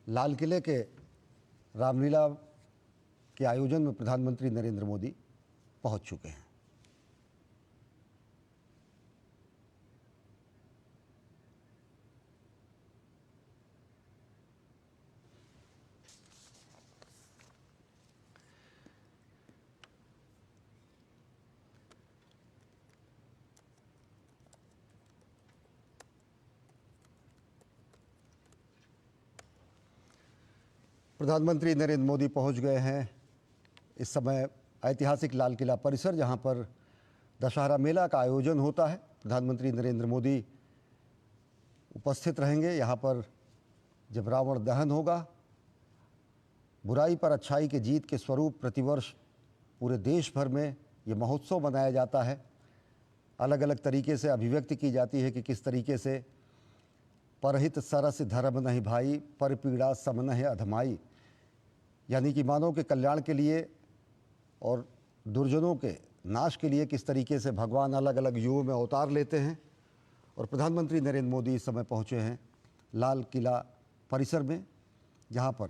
लाल किले के रामलीला के आयोजन में प्रधानमंत्री नरेंद्र मोदी पहुंच चुके हैं। प्रधानमंत्री नरेंद्र मोदी पहुंच गए हैं इस समय ऐतिहासिक लाल किला परिसर, जहां पर दशहरा मेला का आयोजन होता है। प्रधानमंत्री नरेंद्र मोदी उपस्थित रहेंगे यहां पर जब रावण दहन होगा। बुराई पर अच्छाई के जीत के स्वरूप प्रतिवर्ष पूरे देश भर में ये महोत्सव मनाया जाता है। अलग अलग तरीके से अभिव्यक्ति की जाती है कि किस तरीके से परहित सरस धर्म नहीं भाई, पर पीड़ा सम नहीं अधमाई, यानी कि मानव के कल्याण के लिए और दुर्जनों के नाश के लिए किस तरीके से भगवान अलग अलग युगों में अवतार लेते हैं। और प्रधानमंत्री नरेंद्र मोदी इस समय पहुँचे हैं लाल किला परिसर में, जहाँ पर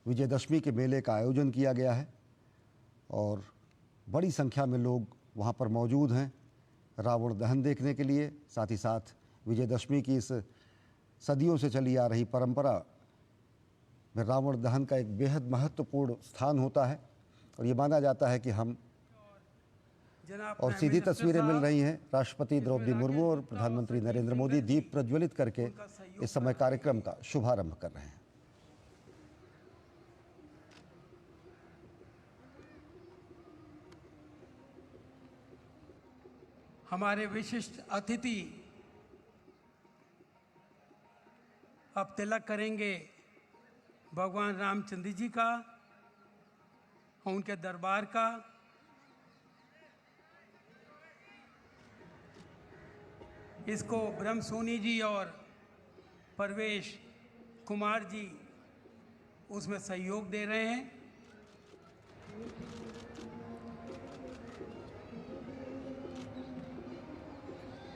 विजयदशमी के मेले का आयोजन किया गया है और बड़ी संख्या में लोग वहाँ पर मौजूद हैं रावण दहन देखने के लिए। साथ ही साथ विजयदशमी की इस सदियों से चली आ रही परंपरा में रावण दहन का एक बेहद महत्वपूर्ण स्थान होता है और ये माना जाता है कि हम और सीधी तस्वीरें मिल रही हैं राष्ट्रपति द्रौपदी मुर्मू और प्रधानमंत्री नरेंद्र मोदी दीप प्रज्वलित करके इस समय कार्यक्रम का शुभारंभ कर रहे हैं। हमारे विशिष्ट अतिथि अब तिलक करेंगे भगवान रामचंद्र जी का और उनके दरबार का। इसको ब्रह्म सोनी जी और परवेश कुमार जी उसमें सहयोग दे रहे हैं।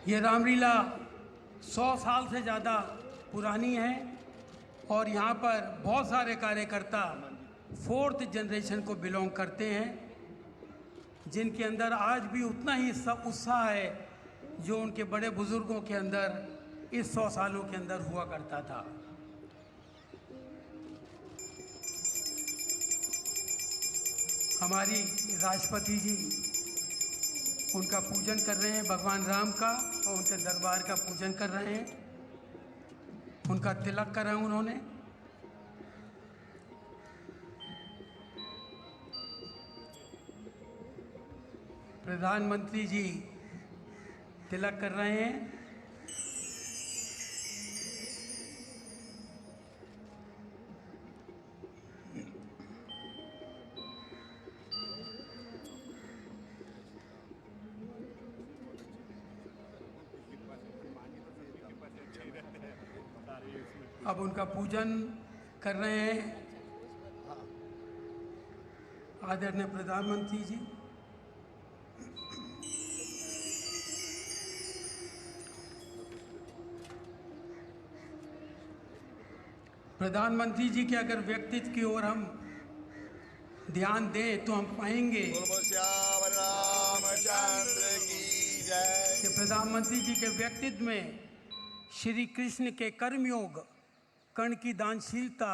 ये रामलीला 100 साल से ज़्यादा पुरानी है और यहाँ पर बहुत सारे कार्यकर्ता 4th जनरेशन को बिलोंग करते हैं, जिनके अंदर आज भी उतना ही उत्साह है जो उनके बड़े बुजुर्गों के अंदर इस 100 सालों के अंदर हुआ करता था। हमारी राष्ट्रपति जी उनका पूजन कर रहे हैं, भगवान राम का, और उनके दरबार का पूजन कर रहे हैं। उनका तिलक करा उन्होंने। प्रधानमंत्री जी तिलक कर रहे हैं। अब उनका पूजन कर रहे हैं आदरणीय प्रधानमंत्री जी। प्रधानमंत्री जी के अगर व्यक्तित्व की ओर हम ध्यान दें तो हम पाएंगे कि प्रधानमंत्री जी के व्यक्तित्व में श्री कृष्ण के कर्मयोग, कर्ण की दानशीलता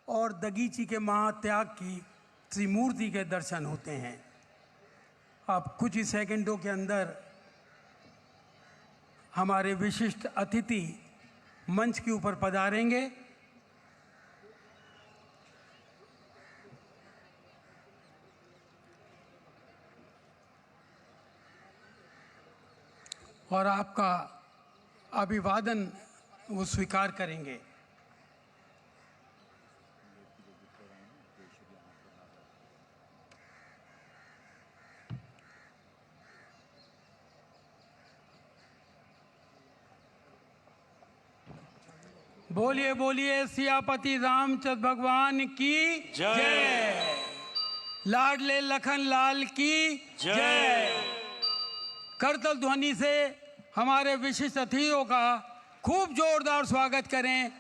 और दगीची के महात्याग की त्रिमूर्ति के दर्शन होते हैं। अब कुछ ही सेकंडों के अंदर हमारे विशिष्ट अतिथि मंच के ऊपर पधारेंगे। और आपका अभिवादन वो स्वीकार करेंगे। बोलिए बोलिए सियापति रामचंद्र भगवान की जय। लाडले लखन लाल की जय। करतल ध्वनि से हमारे विशिष्ट अतिथियों का खूब जोरदार स्वागत करें।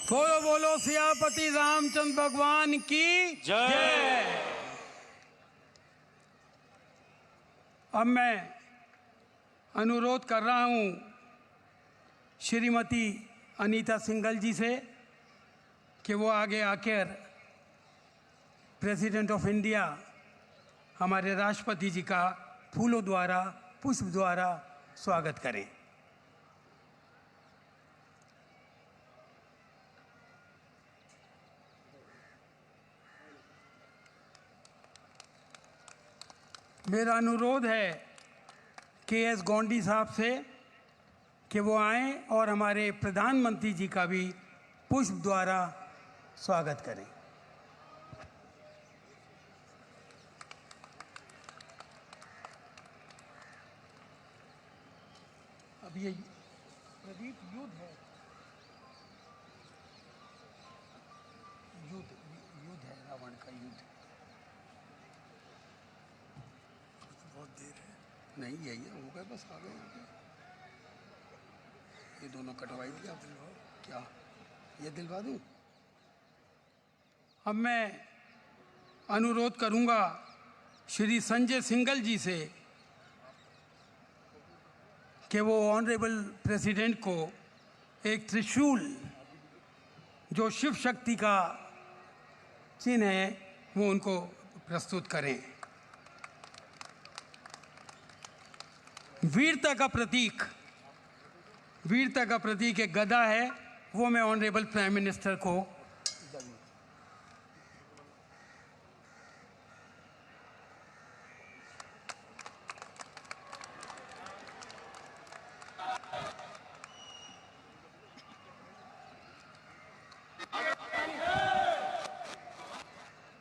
बोलो बोलो सियापति रामचंद्र भगवान की जय। अब मैं अनुरोध कर रहा हूं श्रीमती अनीता सिंघल जी से कि वो आगे आकर प्रेसिडेंट ऑफ इंडिया हमारे राष्ट्रपति जी का फूलों द्वारा पुष्प द्वारा स्वागत करें। मेरा अनुरोध है के एस गोंडी साहब से कि वो आएं और हमारे प्रधानमंत्री जी का भी पुष्प द्वारा स्वागत करें। अब ये प्रदीप युद्ध है, युद्ध है, रावण का युद्ध। बहुत देर है, नहीं यही है, हो गए बस, आ गए। ये दोनों कटवाई दिया, दिलवाओ क्या, ये दिलवा दूं? अब मैं अनुरोध करूंगा श्री संजय सिंघल जी से कि वो ऑनरेबल प्रेसिडेंट को एक त्रिशूल जो शिव शक्ति का चिन्ह है वो उनको प्रस्तुत करें। वीरता का प्रतीक एक गदा है, वो मैं ऑनरेबल प्राइम मिनिस्टर को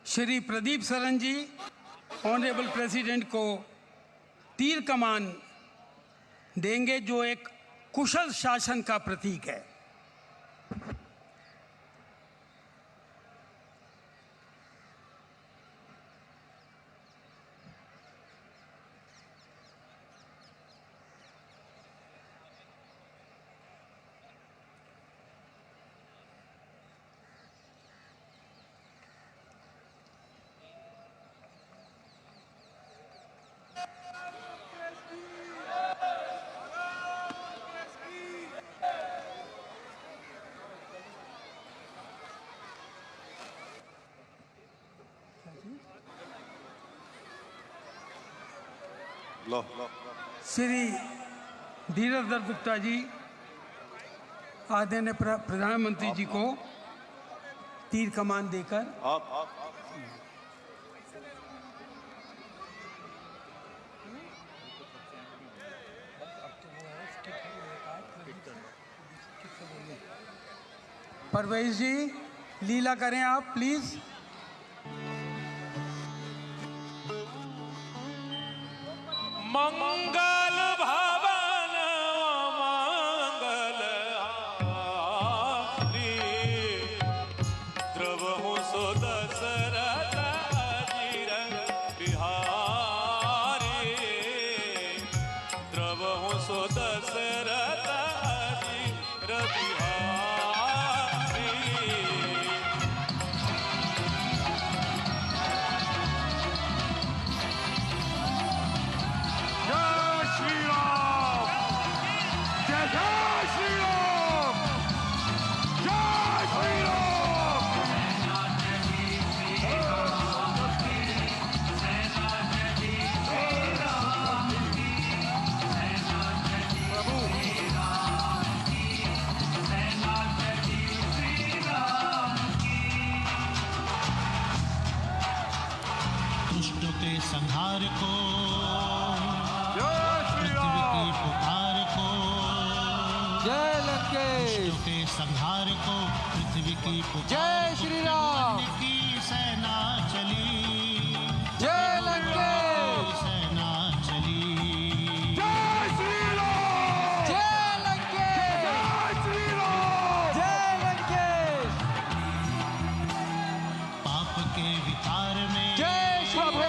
श्री प्रदीप सरन जी ऑनरेबल प्रेसिडेंट को तीर कमान देंगे जो एक कुशल शासन का प्रतीक है। श्री धीरज दत्त गुप्ता जी आदरणीय प्रधानमंत्री जी को तीर कमान देकर परवेश जी लीला करें आप प्लीज। मंगल भवन मंगल हारी द्रवहु सो दशरथ अजीर बिहारी द्रवहु सो दशरथ अजीर बिहारी। संहार को पृथ्वी की पुकार को जय लंकेश के संहार को पृथ्वी की पुकार जय श्री राम की सेना चली जय लंकेश सेना चली जय श्री राम जय लंकेश जय श्री राम जय लंकेश पाप के विकार में जय प्रभु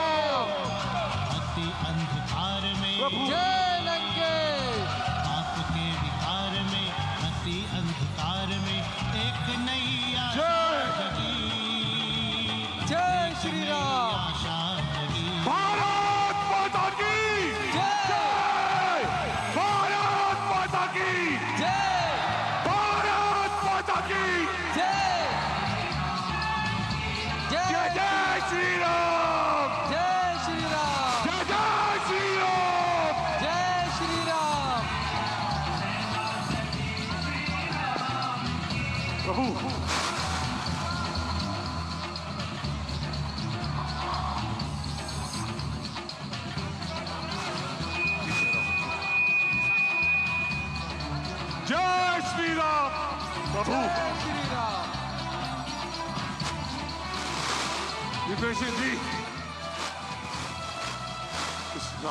अंधकार में जय लंकेश पाप के विकार में अति अंधकार में एक नई श्री राम जय श्री राम जय जय श्री राम जय श्री राम प्रभु जय श्री राम प्रभु जय श्री राम विभीषण जी कृष्ण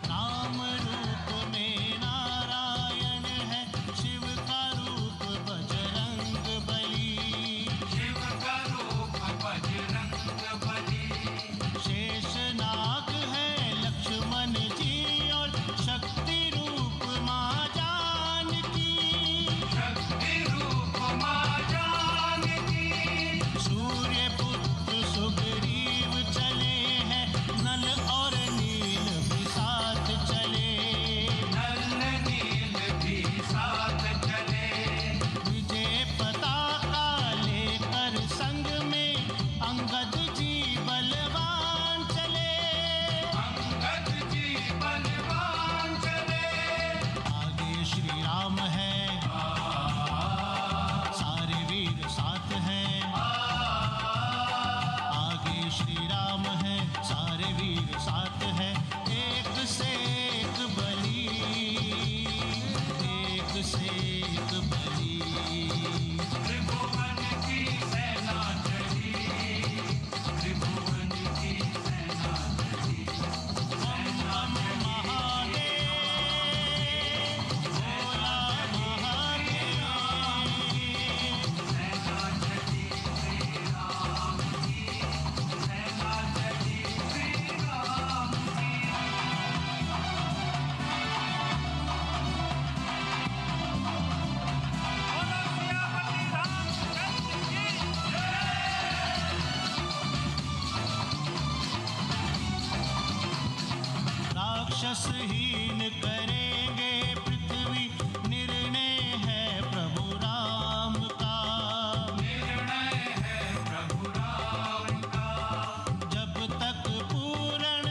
नाम रूप में नारायण है, शिव का रूप बजरंग बली। शिव का रूप बजरंग बली। शेषनाग है लक्ष्मण जी और शक्ति रूप माँ जानकी। शक्ति रूप माँ जानकी। सूर्य पुत्र सुग्रीव चले हैं, नल और नील भी साथ चले। नल नील भी साथ चले। विजय पताका लेकर संग में अंगद जी बलवान चले। अंगद जी बलवान चले। आगे श्री राम है, सारे वीर साथ हैं। आगे श्री राम है, सारे वीर साथ हैं। एक से एक बली, एक से एक बली। त्रिभुवन की सेना चली, त्रिभुवन की सेना चली। बम बम महादेव, भोला महादेव। सेना चली श्री राम की, सेना चली श्री राम की। राक्षसहीन करेंगे पृथ्वी, निर्णय है प्रभु राम का। निर्णय है प्रभु राम का। जब तक पूर्ण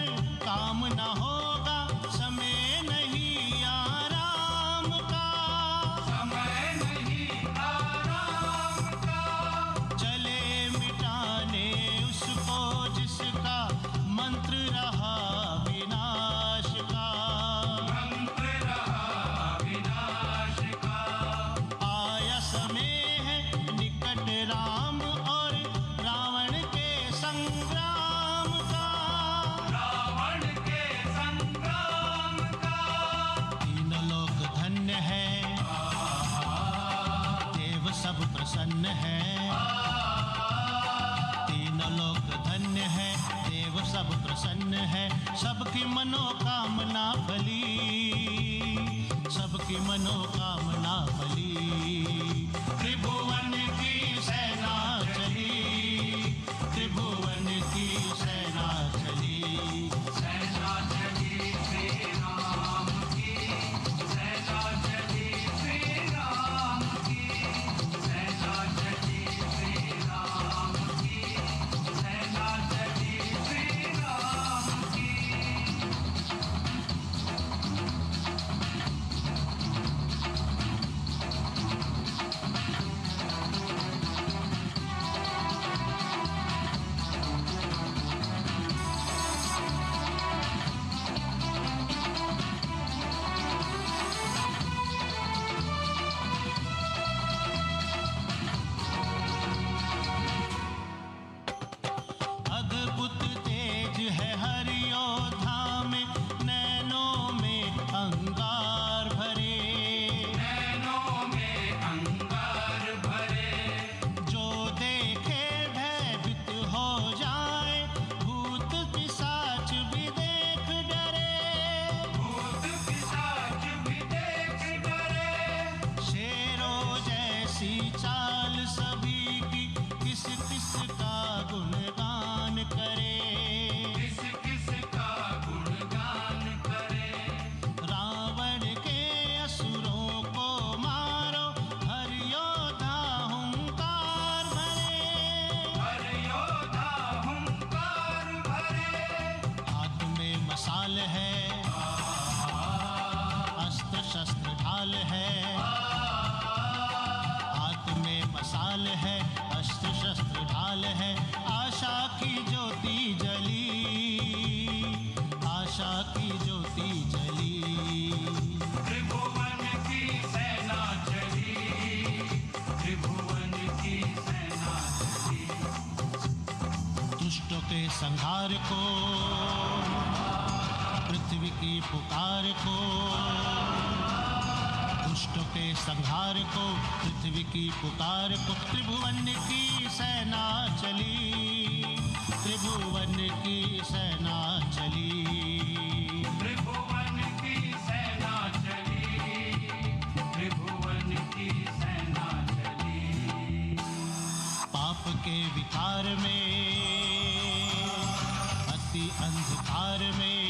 काम न होगा, समय नहीं आराम का। समय नहीं आराम का। चले मिटाने उसको जिसका मंत्र रहा विनाश का। मंत्र रहा विनाश का। आया समय है निकट राम और रावण के संग्राम का। रावण के संग्राम का। तीन लोक धन्य है, देव सब प्रसन्न है। तीन लोक धन्य है, देव सब प्रसन्न है। सबकी मनोकामना फली, सबकी मनोकामना फली। त्रिभुवन की सेना चली, त्रिभुवन की सेना चली। सेना चली श्री राम की, सेना चली श्री राम की। सेना चली श्री राम की, सेना चली श्री राम की। है, अस्त्र शस्त्र ढाल है, आशा की ज्योति जली, आशा की ज्योति जली। त्रिभुवन की सेना चली, त्रिभुवन की सेना चली। दुष्टों के संहार को, पृथ्वी की पुकार को, दुष्टों के संहार को, पृथ्वी की पुकार को। त्रिभुवन की सेना चली, त्रिभुवन की सेना चली। त्रिभुवन की सेना चली, त्रिभुवन की सेना चली। पाप के विकार में, अति अंधकार में,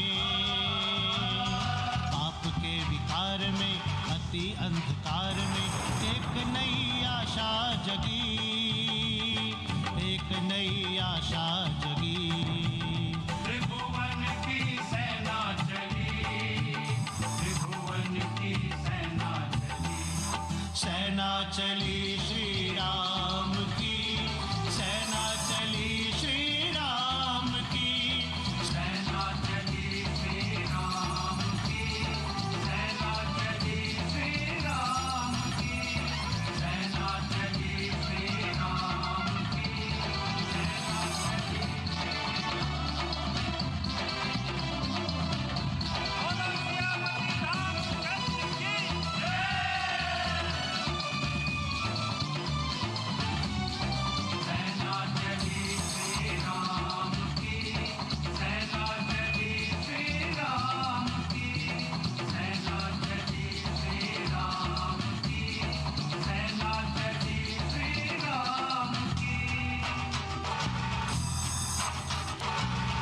पाप के विकार में, अति अंधकार में एक नई आशा जगी, एक नई आशा जगी। त्रिभुवन की सेना चली, त्रिभुवन की सेना चली। सेना चली श्री राम की, सेना चली श्री राम की, सेना चली श्री राम की, सेना चली श्री राम की, सेना चली श्री राम की, सेना चली श्री राम की, सेना चली श्री राम की, सेना चली श्री राम की, सेना चली श्री राम की।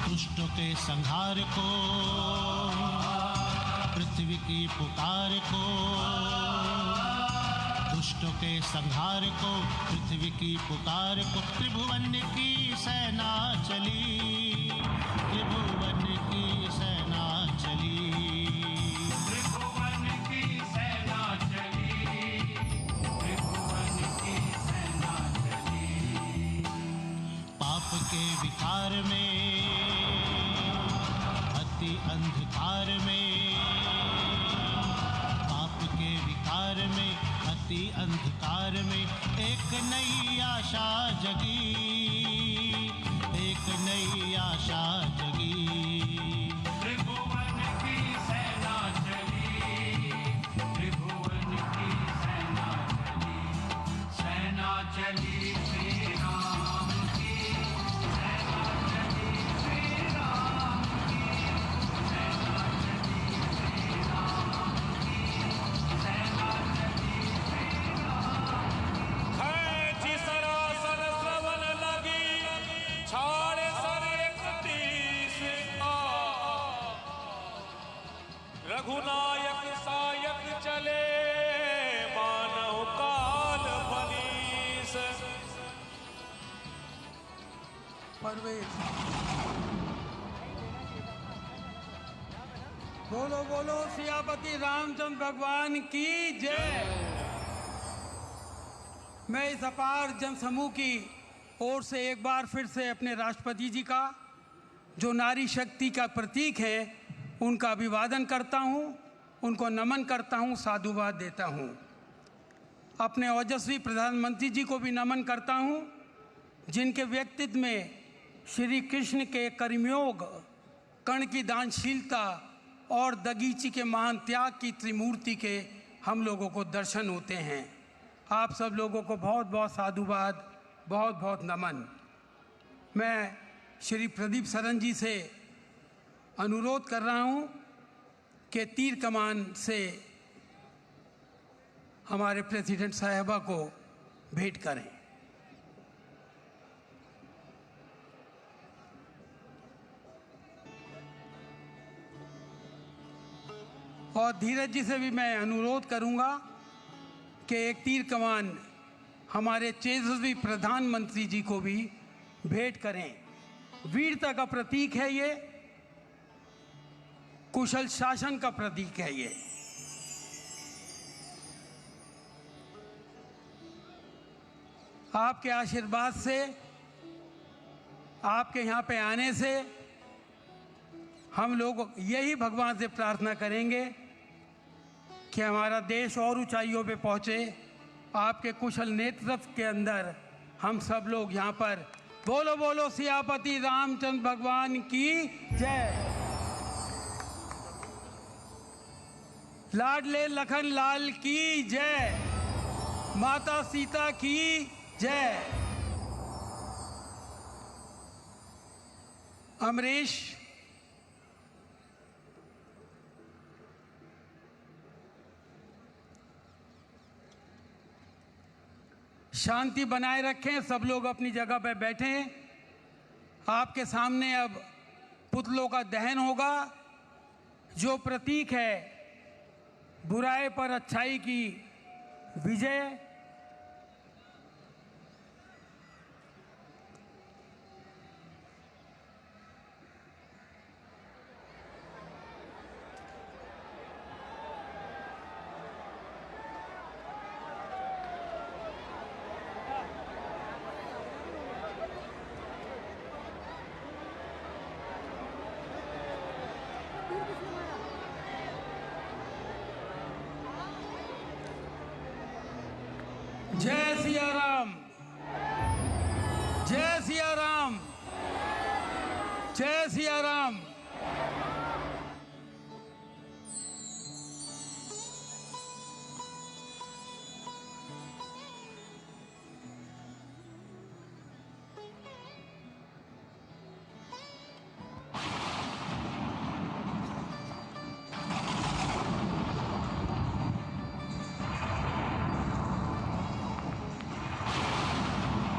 दुष्टों के संहार को, पृथ्वी की पुकार को, दुष्टों के संहार को, पृथ्वी की पुकार को। त्रिभुवन की सेना चली, त्रिभुवन की सेना चली। त्रिभुवन की सेना चली, त्रिभुवन की सेना चली। पाप के विकार में, अति अंधकार में, पाप के विकार में, अति अंधकार में एक नई आशा जगी, एक नई आशा जगी। त्रिभुवन की सेना चली, त्रिभुवन की सेना चली। सेना चली श्री राम की, सेना चली श्री राम की, सेना चली श्री राम की, सेना चली श्री राम की। खैची सरासन श्रवण लगी, छाड़े सर 31 रघुनायक सायक चले, मानव काल फलीस। परवेज बोलो बोलो सियापति रामचंद्र भगवान की जय। मैं इस अपार जनसमूह की ओर से एक बार फिर से अपने राष्ट्रपति जी का, जो नारी शक्ति का प्रतीक है, उनका अभिवादन करता हूं, उनको नमन करता हूं, साधुवाद देता हूं। अपने ओजस्वी प्रधानमंत्री जी को भी नमन करता हूं, जिनके व्यक्तित्व में श्री कृष्ण के कर्मयोग, कर्ण की दानशीलता और दगीची के महान त्याग की त्रिमूर्ति के हम लोगों को दर्शन होते हैं। आप सब लोगों को बहुत बहुत साधुवाद, बहुत बहुत नमन। मैं श्री प्रदीप सरन जी से अनुरोध कर रहा हूं कि तीर कमान से हमारे प्रेसिडेंट साहिबा को भेंट करें। और धीरज जी से भी मैं अनुरोध करूंगा कि एक तीर कमान हमारे तेजस्वी प्रधानमंत्री जी को भी भेंट करें। वीरता का प्रतीक है ये, कुशल शासन का प्रतीक है ये। आपके आशीर्वाद से, आपके यहाँ पे आने से हम लोग यही भगवान से प्रार्थना करेंगे कि हमारा देश और ऊंचाइयों पे पहुँचे। आपके कुशल नेतृत्व के अंदर हम सब लोग यहाँ पर बोलो बोलो सियापति रामचंद्र भगवान की जय। लाडले लखन लाल की जय। माता सीता की जय। अमरीश, शांति बनाए रखें, सब लोग अपनी जगह पर बैठें। आपके सामने अब पुतलों का दहन होगा, जो प्रतीक है बुराई पर अच्छाई की विजय। जय सिया राम, जय सिया राम, जय सिया राम।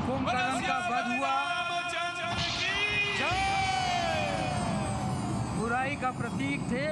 कुंभकर्ण का वध हुआ, बुराई का प्रतीक थे।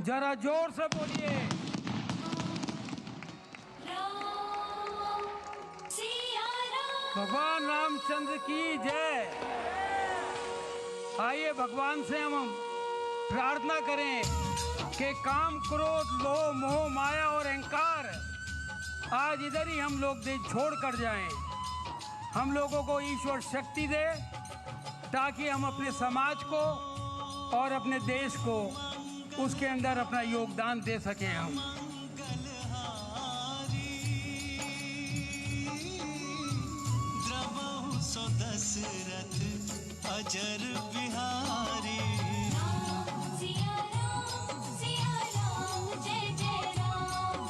जरा जोर से बोलिए। भगवान रामचंद्र की जय। आइए भगवान से हम प्रार्थना करें कि काम, क्रोध, लोभ, मोह, माया और अहंकार आज इधर ही हम लोग देश छोड़ कर जाएं। हम लोगों को ईश्वर शक्ति दे ताकि हम अपने समाज को और अपने देश को उसके अंदर अपना योगदान दे सकें। हम द्रवहु सो दशरथ अजर बिहारी। सिया राम जय जय राम।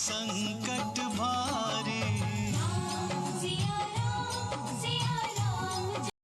संकट भाग